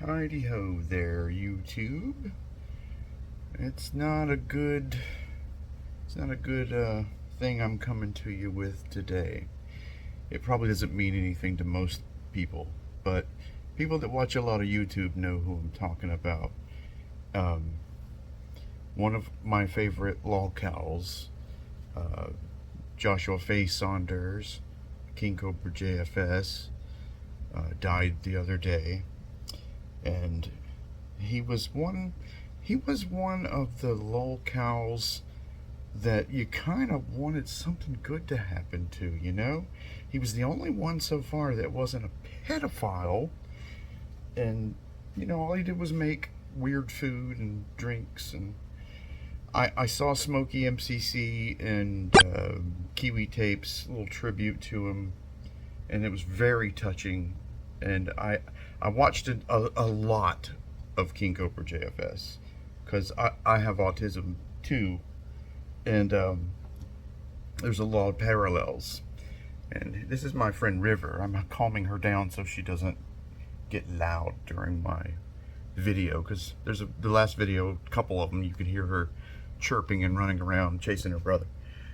Heidi ho there, YouTube. It's not a good thing I'm coming to you with today. It probably doesn't mean anything to most people, but people that watch a lot of YouTube know who I'm talking about. Um, One of my favorite lolcows, uh, Joshua Faye Saunders, King Cobra JFS, died the other day, and he was one he was one of the lolcows that you kind of wanted something good to happen to, you know? He was the only one so far that wasn't a pedophile, and, all he did was make weird food and drinks, and I saw Smokey MCC and Kiwi Tapes, a little tribute to him, and it was very touching, and I watched a lot of King Cobra JFS, because I have autism too, and there's a lot of parallels. And this is my friend River. I'm calming her down so she doesn't get loud during my video, because the last video, a couple of them, you could hear her chirping and running around chasing her brother.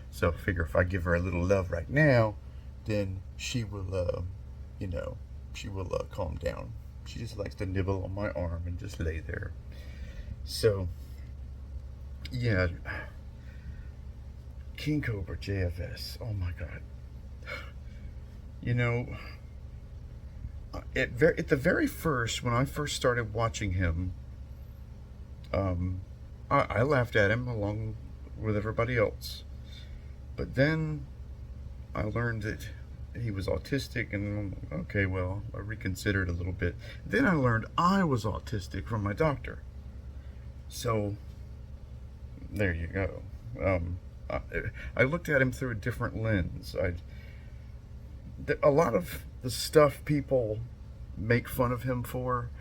So I figure if I give her a little love right now, then she will, calm down. She just likes to nibble on my arm and just lay there. So, yeah, King Cobra JFS. Oh my God. At the very first, when I first started watching him, I laughed at him along with everybody else. But then I learned that he was autistic, and okay, well, I reconsidered a little bit. Then I learned I was autistic from my doctor. So there you go. I looked at him through a different lens. A lot of the stuff people make fun of him for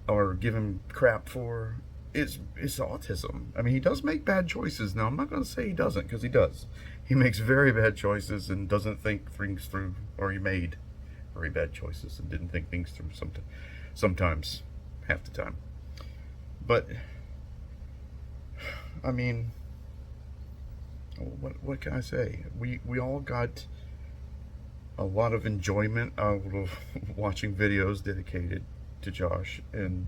or give him crap for is autism. I mean, he does make bad choices. Now, I'm not going to say he doesn't, because he does. He makes very bad choices and doesn't think things through, or he made very bad choices and didn't think things through sometimes, half the time. But, I mean, what can I say? We all got a lot of enjoyment out of watching videos dedicated to Josh, and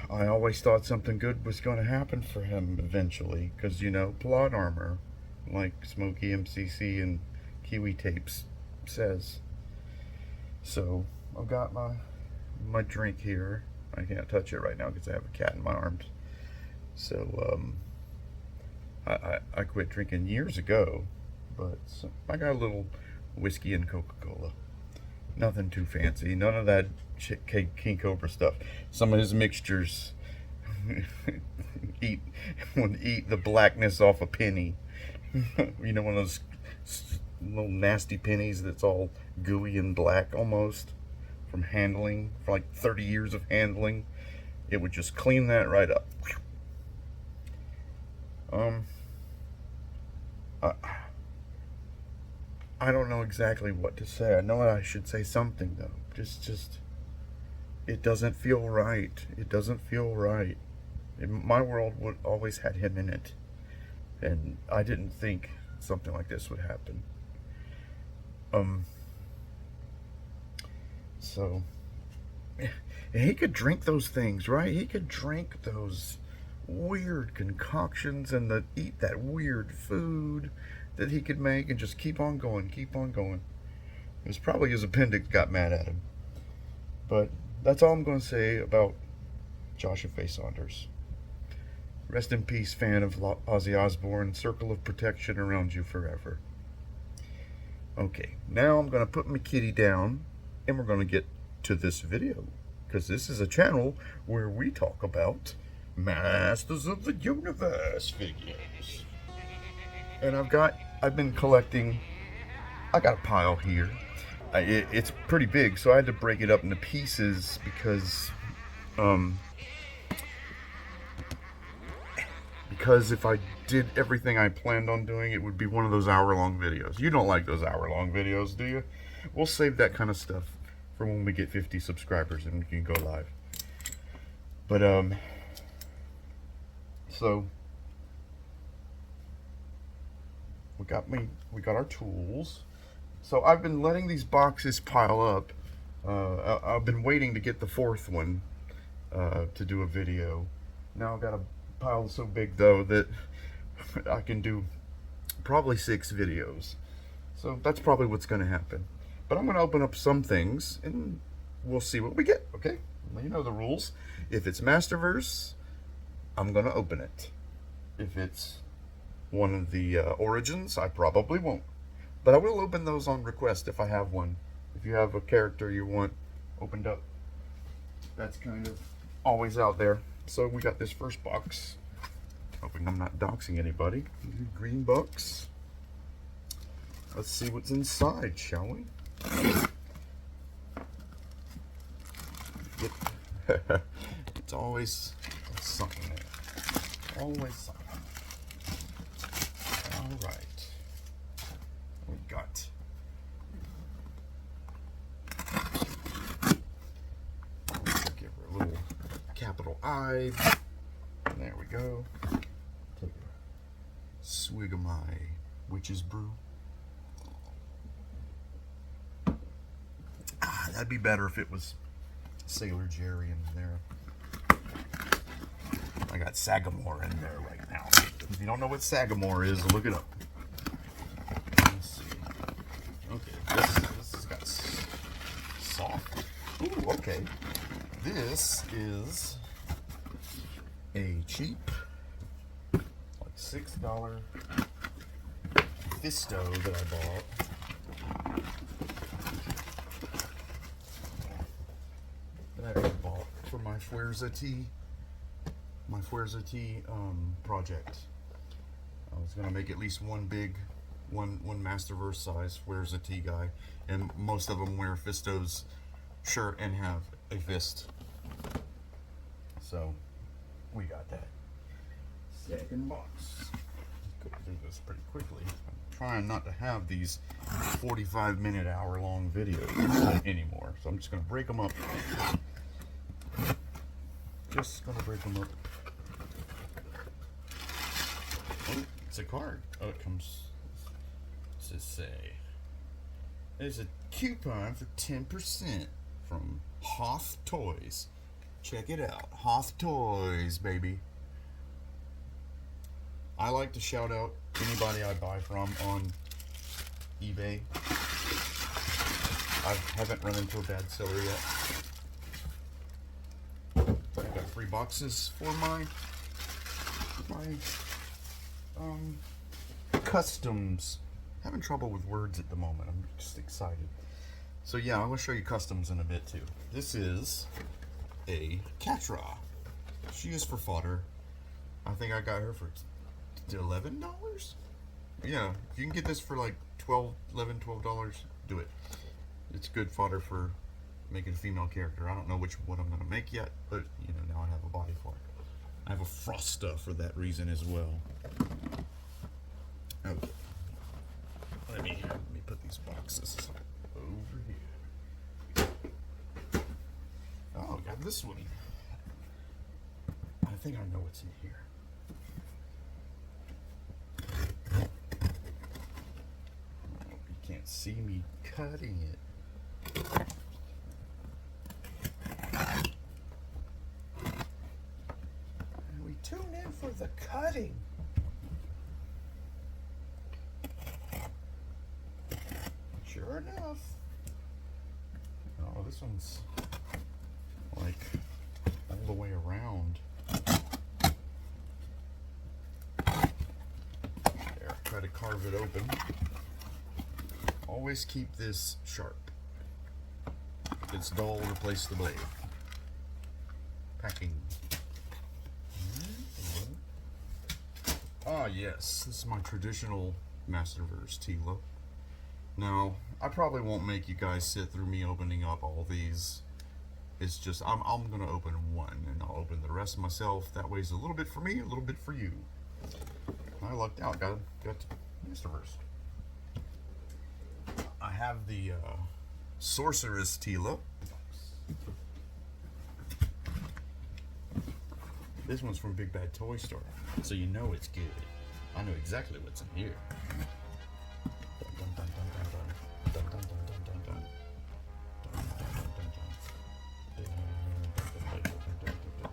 I always thought something good was going to happen for him eventually, because, plot armor, like Smokey MCC and Kiwi Tapes says. So I've got my drink here. I can't touch it right now because I have a cat in my arms. So I quit drinking years ago, but I got a little whiskey and Coca-Cola. Nothing too fancy. None of that King Cobra stuff. Some of his mixtures would eat the blackness off a penny. One of those little nasty pennies that's all gooey and black almost from handling, for like 30 years of handling. It would just clean that right up. I don't know exactly what to say. I know I should say something, though. Just, it doesn't feel right. It doesn't feel right. My world always had him in it, and I didn't think something like this would happen. So, he could drink those things, right? He could drink those weird concoctions and eat that weird food that he could make and just keep on going. It was probably his appendix got mad at him. But that's all I'm going to say about Joshua Faye Saunders. Rest in peace, fan of Ozzy Osbourne. Circle of protection around you forever. Okay, now I'm going to put my kitty down, and we're going to get to this video, because this is a channel where we talk about Masters of the Universe figures. And I've been collecting. I got a pile here. It's pretty big, so I had to break it up into pieces because if I did everything I planned on doing, it would be one of those hour-long videos. You don't like those hour-long videos, do you? We'll save that kind of stuff for when we get 50 subscribers and we can go live. But so we got our tools. So I've been letting these boxes pile up. I've been waiting to get the fourth one to do a video. Now I've got a pile so big though that I can do probably 6 videos. So that's probably what's going to happen. But I'm going to open up some things and we'll see what we get, okay? Well, you know the rules. If it's Masterverse, I'm going to open it. If it's one of the Origins, I probably won't. But I will open those on request if I have one. If you have a character you want opened up, that's kind of always out there. So we got this first box. Hoping I'm not doxing anybody. Green box. Let's see what's inside, shall we? It's always something there. Always something. All right. We got. Give her a little capital I. There we go. Take a swig of my witch's brew. That'd be better if it was Sailor Jerry in there. I got Sagamore in there right now. If you don't know what Sagamore is, look it up. Let's see. Okay, this has got soft. Ooh, okay. This is a cheap, like $6 Fisto that I bought. That I bought for my Fuerza T project. I was gonna make at least one Masterverse size Fuerza T guy, and most of them wear Fisto's shirt and have a fist. So we got that. Second box. Go through this pretty quickly. I'm trying not to have these 45-minute, hour-long videos anymore, so I'm just gonna break them up. Just gonna break them up. Oh, it's a card. Oh, it comes. What's it say? There's a coupon for 10% from Hoth Toys. Check it out. Hoth Toys, baby. I like to shout out anybody I buy from on eBay. I haven't run into a bad seller yet. I got 3 boxes for my customs. Having trouble with words at the moment. I'm just excited. So yeah, I'm gonna show you customs in a bit too. This is a Catra. She is for fodder. I think I got her for $11. Yeah, you can get this for like $12. Do it. It's good fodder for making a female character. I don't know which one I'm gonna make yet, but you know, now I have a body for it. I have a Frosta for that reason as well. Okay. Let me put these boxes over here. Oh, I got this one. I think I know what's in here. Oh, you can't see me cutting it. And we tune in for the cutting. Sure enough. Oh, this one's like all the way around. There, try to carve it open. Always keep this sharp. If it's dull, replace the blade. Packing. Ah, yes, this is my traditional Masterverse Teela. Now, I probably won't make you guys sit through me opening up all these. It's just, I'm gonna open one, and I'll open the rest myself. That way it's a little bit for me, a little bit for you. I lucked out, got Masterverse. I have the Sorceress Teela. This one's from Big Bad Toy Store, so you know it's good. I know exactly what's in here. Dun, dun, dun, dun, dun. Dun, dun, dun, dun, dun, dun. Dun, dun, dun, dun,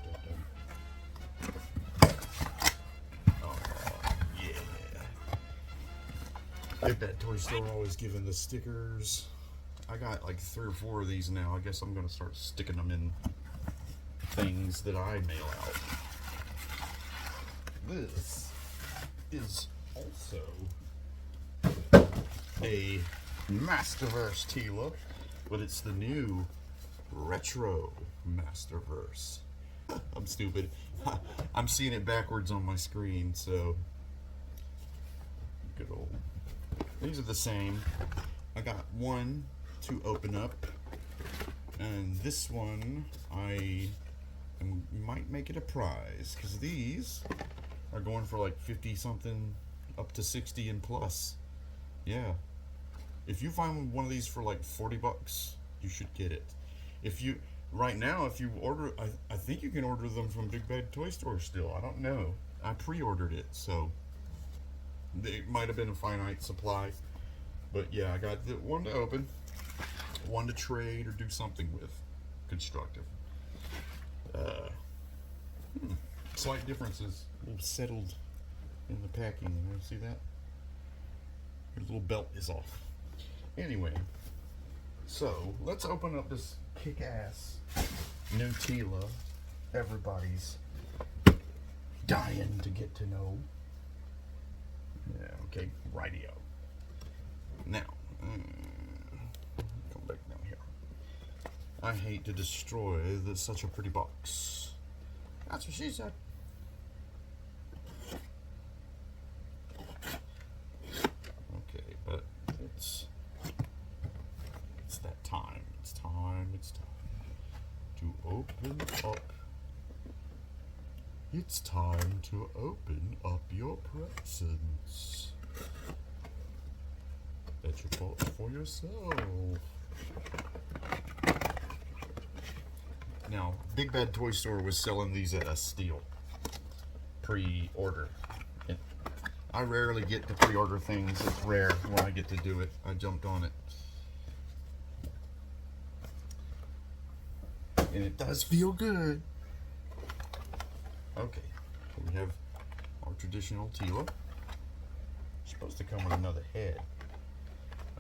dun. Big Bad Toy Store always giving the stickers. I got like 3 or 4 of these now. I guess I'm gonna start sticking them in things that I mail out. This is also a Masterverse Teela, but it's the new Retro Masterverse. I'm stupid. I'm seeing it backwards on my screen, so good old. These are the same. I got one to open up, and this one I might make it a prize, because these are going for like 50 something up to 60 and plus. Yeah, if you find one of these for like 40 bucks, you should get it. If you right now, if you order, I think you can order them from Big Bad Toy Store still. I don't know. I pre-ordered it, so it might have been a finite supply. But yeah, I got the one to open, one to trade or do something with, constructive. Slight differences, a little settled in the packing. You see that? Your little belt is off. Anyway, so let's open up this kick-ass new Teela. Everybody's dying to get to know. Yeah, okay, rightio. Now, come back down here. I hate to destroy such a pretty box. That's what she said. Okay, but it's that time. It's time to open up. It's time to open up your presents that you bought for yourself. Now, Big Bad Toy Store was selling these at a steal. Pre-order. I rarely get to pre-order things. It's rare when I get to do it. I jumped on it. And it does feel good. Okay, so we have our traditional Teela. Supposed to come with another head.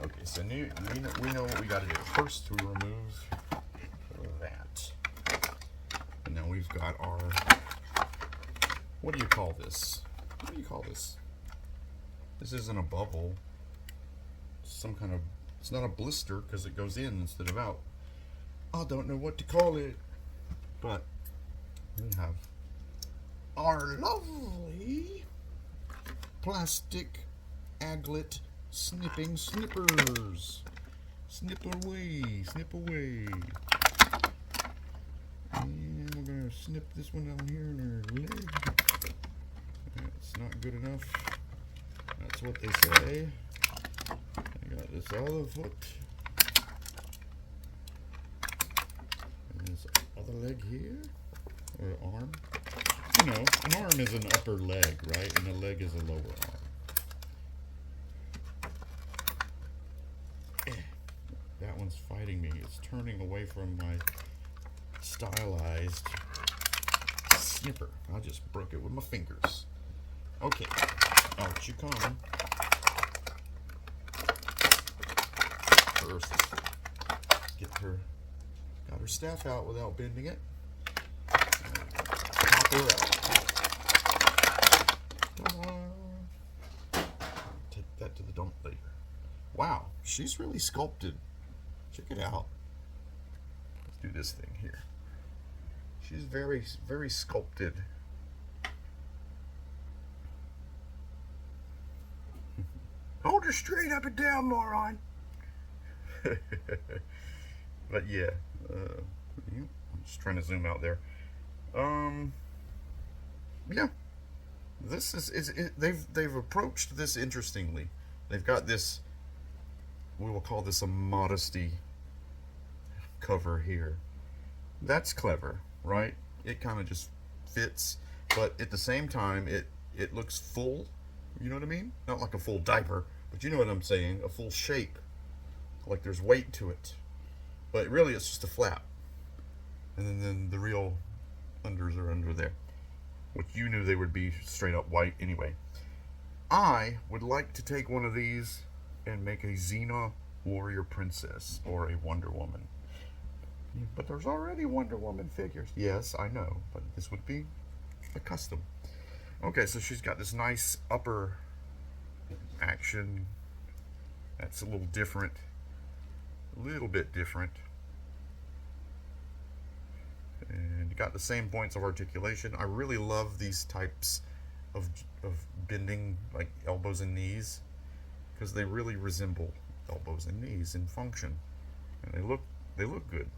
Okay, so we know what we got to do. First, we remove that. And now we've got our, what do you call this? What do you call this? This isn't a bubble. It's some kind of, it's not a blister because it goes in instead of out. I don't know what to call it. But we have our lovely plastic aglet snipping snippers. Snip away, snip away. And we're gonna snip this one down here in her leg. That's not good enough. That's what they say. I got this other foot. And this other leg here. Or arm. You know, an arm is an upper leg, right? And a leg is a lower arm. That one's fighting me. It's turning away from my stylized snipper. I just broke it with my fingers. Okay, out you come. First, got her staff out without bending it. Pop her out. Take that to the dump later. Wow, she's really sculpted. Check it out. Let's do this thing here. She's very, very sculpted. Hold her straight up and down, moron. But yeah, I'm just trying to zoom out there. Yeah, this is they've approached this interestingly. They've got this. We will call this a modesty cover here. That's clever, right? It kind of just fits, but at the same time, it looks full. You know what I mean? Not like a full diaper, but you know what I'm saying. A full shape, like there's weight to it. But really, it's just a flap, and then the real unders are under there, which you knew they would be straight up white anyway. I would like to take one of these and make a Xena warrior princess or a Wonder Woman. But there's already Wonder Woman figures. Yes, I know, but this would be a custom. Okay, so she's got this nice upper action. That's a little different. A little bit different. And you got the same points of articulation. I really love these types of bending, like elbows and knees, because they really resemble elbows and knees in function, and they look good.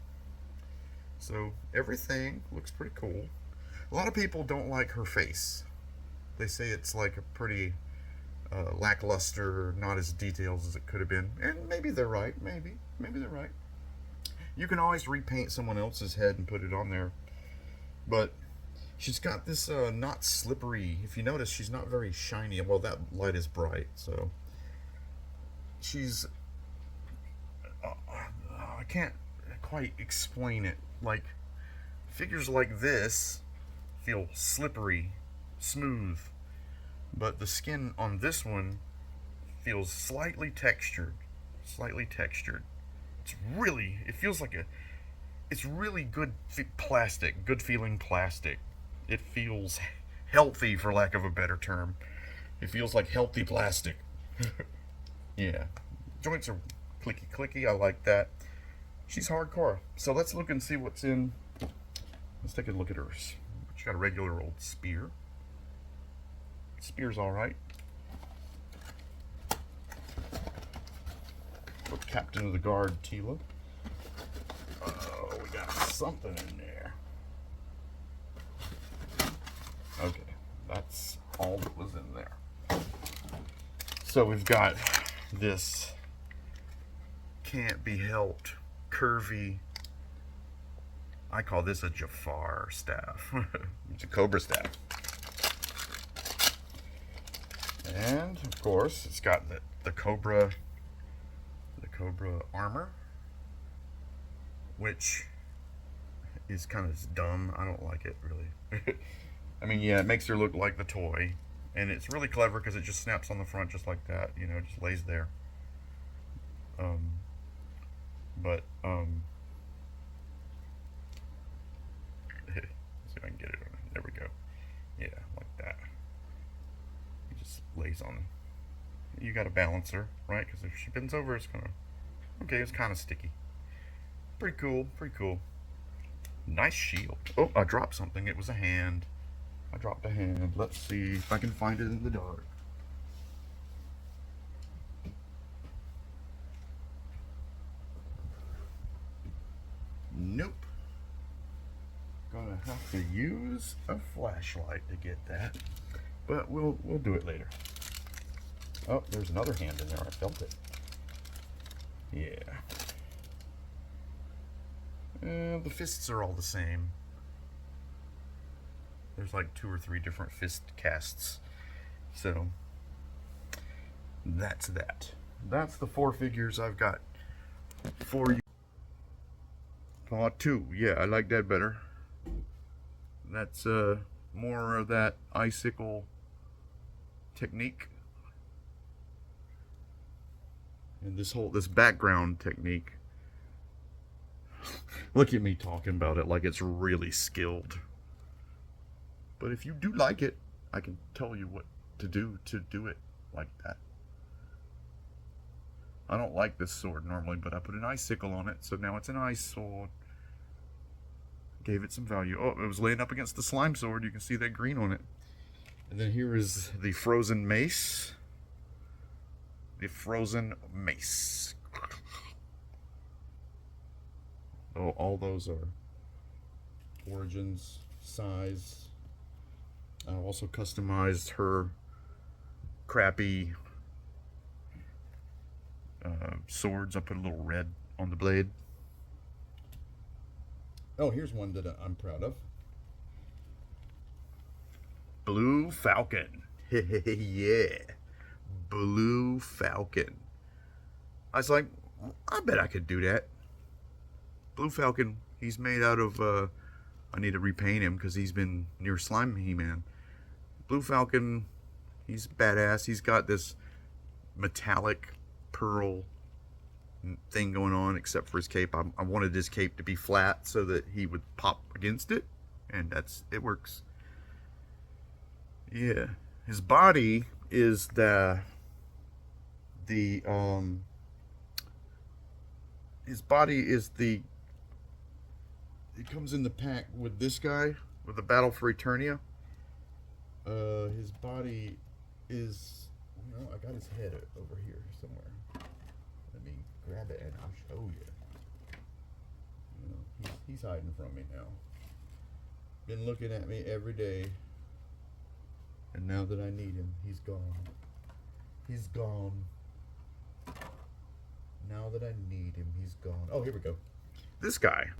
So everything looks pretty cool. A lot of people don't like her face. They say it's like a pretty lackluster, not as detailed as it could have been, and maybe they're right. Maybe they're right. You can always repaint someone else's head and put it on there, but she's got this not slippery. If you notice, she's not very shiny. Well, that light is bright, so she's I can't quite explain it. Like, figures like this feel slippery, smooth, but the skin on this one feels slightly textured. It feels like it's really good plastic, good feeling plastic. It feels healthy, for lack of a better term. It feels like healthy plastic. Yeah. Joints are clicky. I like that. She's hardcore. So let's look and see what's in. Let's take a look at hers. She got a regular old spear. Spear's alright. Put Captain of the Guard Teela. Oh, we got something in there. Okay, that's all that was in there. So we've got this can't be helped curvy. I call this a Jafar staff. It's a cobra staff. And of course, it's got the cobra armor, which is kind of dumb. I don't like it really. I mean, yeah, it makes her look like the toy, and it's really clever because it just snaps on the front just like that. You know, it just lays there. See if I can get it on. There we go. Yeah, like that. It just lays on. You got to balance her, right? Because if she bends over, it's gonna. Okay, it's kind of sticky. Pretty cool. Nice shield. Oh, I dropped something. It was a hand. I dropped a hand. Let's see if I can find it in the dark. Nope. Gonna have to use a flashlight to get that, but we'll do it later. Oh, there's another hand in there. I felt it. Yeah. The fists are all the same. There's like 2 or 3 different fist casts. So that's that. That's the 4 figures I've got for you. Part 2. Yeah, I like that better. That's more of that icicle technique. And this background technique. Look at me talking about it like it's really skilled. But if you do like it, I can tell you what to do it like that. I don't like this sword normally, but I put an icicle on it, so now it's an ice sword. Gave it some value. Oh, it was laying up against the slime sword. You can see that green on it. And then here is the frozen mace. The frozen mace. Oh, all those are origins, size. I also customized her crappy swords. I put a little red on the blade. Oh, here's one that I'm proud of. Blue Falcon. Yeah. Blue Falcon. I was like, I bet I could do that. Blue Falcon, he's made out of, I need to repaint him because he's been near Slime He-Man. Blue Falcon, he's badass. He's got this metallic pearl thing going on, except for his cape. I wanted his cape to be flat so that he would pop against it, and it works. Yeah, his body is the his body is the it comes in the pack with this guy with the Battle for Eternia. His body is, I got his head over here somewhere. Let me grab it and I'll show you. He's hiding from me now. Been looking at me every day, and now that I need him, he's gone. He's gone. Now that I need him, he's gone. Oh, here we go. This guy.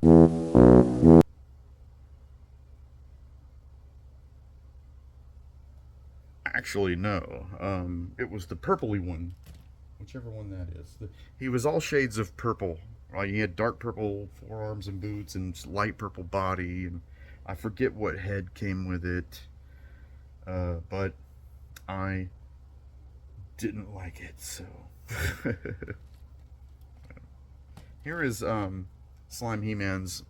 Actually, no. It was the purpley one. Whichever one that is. He was all shades of purple. Right? He had dark purple forearms and boots and light purple body. And I forget what head came with it. But I didn't like it, so... Here is Slime He-Man's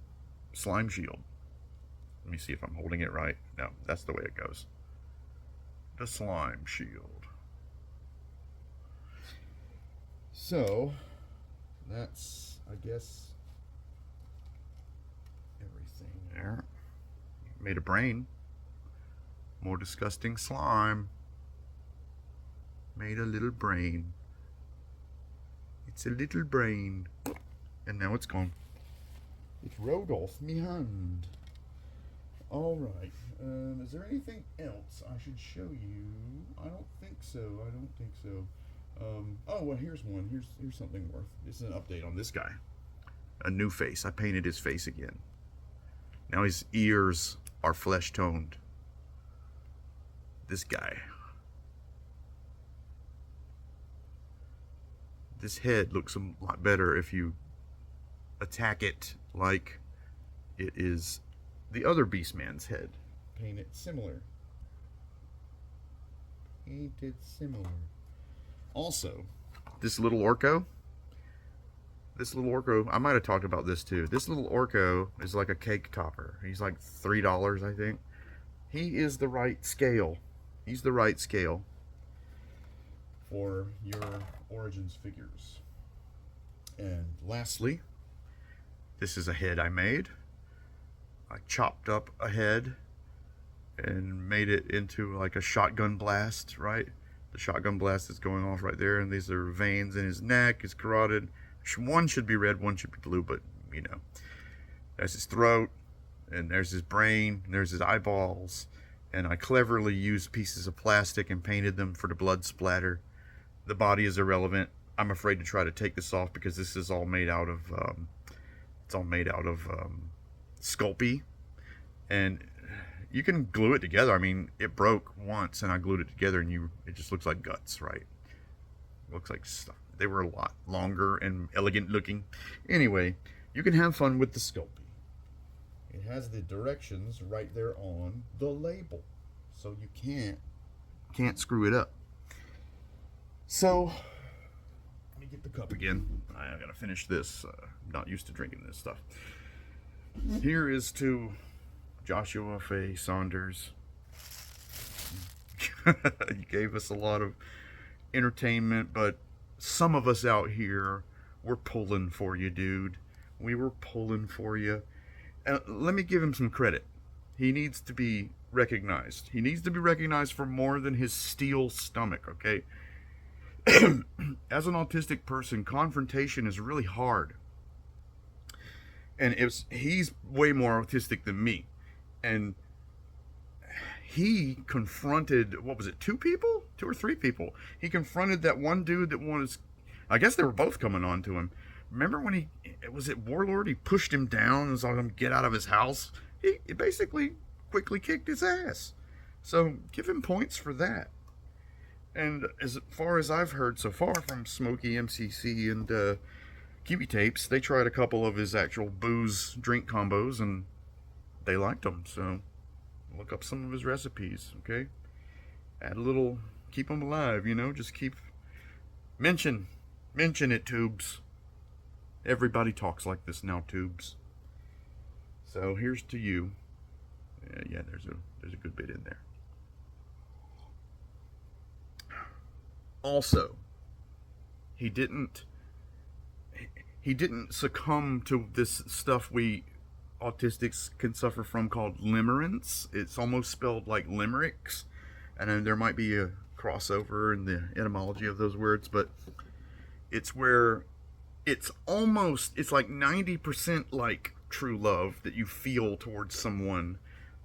slime shield. Let me see if I'm holding it right. No, that's the way it goes. The slime shield. So, that's, I guess, everything there. Made a brain. More disgusting slime. Made a little brain. It's a little brain. And now it's gone. It rode off me hand. Alright. Is there anything else I should show you? I don't think so. Oh, well, here's one. Here's something worth. This is an update on this guy. A new face. I painted his face again. Now his ears are flesh toned. This guy. This head looks a lot better if you attack it like it is the other Beastman's head. Paint it similar. Paint it similar. Also, this little Orko, I might have talked about this too. This little Orko is like a cake topper. He's like $3, I think. He is the right scale. He's the right scale for your Origins figures. And lastly, this is a head I made. I chopped up a head and made it into like a shotgun blast, right? The shotgun blast is going off right there, and these are veins in his neck, his carotid. One should be red, one should be blue, but there's his throat, and there's his brain, and there's his eyeballs, and I cleverly used pieces of plastic and painted them for the blood splatter. The body is irrelevant. I'm afraid to try to take this off because this is all made out of Sculpey, and you can glue it together. I mean, it broke once and I glued it together, and it just looks like guts, right? Looks like stuff. They were a lot longer and elegant looking. Anyway, you can have fun with the Sculpey. It has the directions right there on the label, so you can't screw it up. So let me get the cup again. I gotta finish this. I'm not used to drinking this stuff. Here is to Joshua Faye Saunders. You gave us a lot of entertainment, but some of us out here were pulling for you, dude. We were pulling for you. And let me give him some credit. He needs to be recognized. He needs to be recognized for more than his steel stomach, okay? As an autistic person, confrontation is really hard. And he's way more autistic than me. And he confronted, what was it, 2 or 3 people? He confronted that one dude that was, I guess they were both coming on to him, remember when he was it Warlord? He pushed him down and saw him get out of his house. He basically quickly kicked his ass. So give him points for that. And as far as I've heard so far from Smokey MCC and Kiwi Tapes, they tried a couple of his actual booze drink combos and they liked them. So look up some of his recipes, okay? Add a little, keep them alive, you know, just keep, mention it, Tubes. Everybody talks like this now, Tubes. So here's to you. Yeah, there's a good bit in there. Also, he didn't succumb to this stuff we autistics can suffer from called limerence. It's almost spelled like limericks, and then there might be a crossover in the etymology of those words, but it's where it's like 90% like true love that you feel towards someone,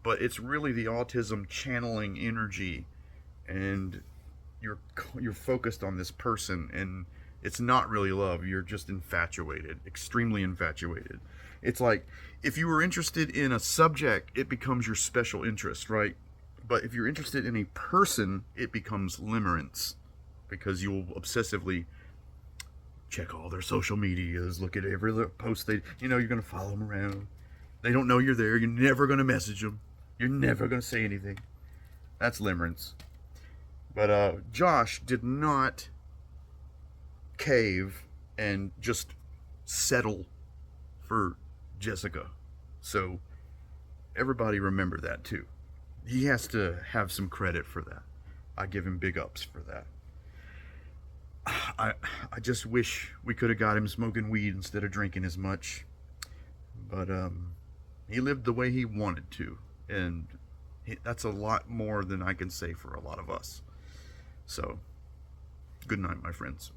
but it's really the autism channeling energy, and you're focused on this person, and it's not really love. You're just infatuated, extremely infatuated. It's like if you were interested in a subject, it becomes your special interest, right? But if you're interested in a person, it becomes limerence, because you'll obsessively check all their social medias, look at every little post you're going to follow them around. They don't know you're there. You're never going to message them. You're never going to say anything. That's limerence. But Josh did not cave and just settle for Jessica. So everybody remember that too. He has to have some credit for that. I give him big ups for that. I just wish we could have got him smoking weed instead of drinking as much. But he lived the way he wanted to, and that's a lot more than I can say for a lot of us. So, good night, my friends.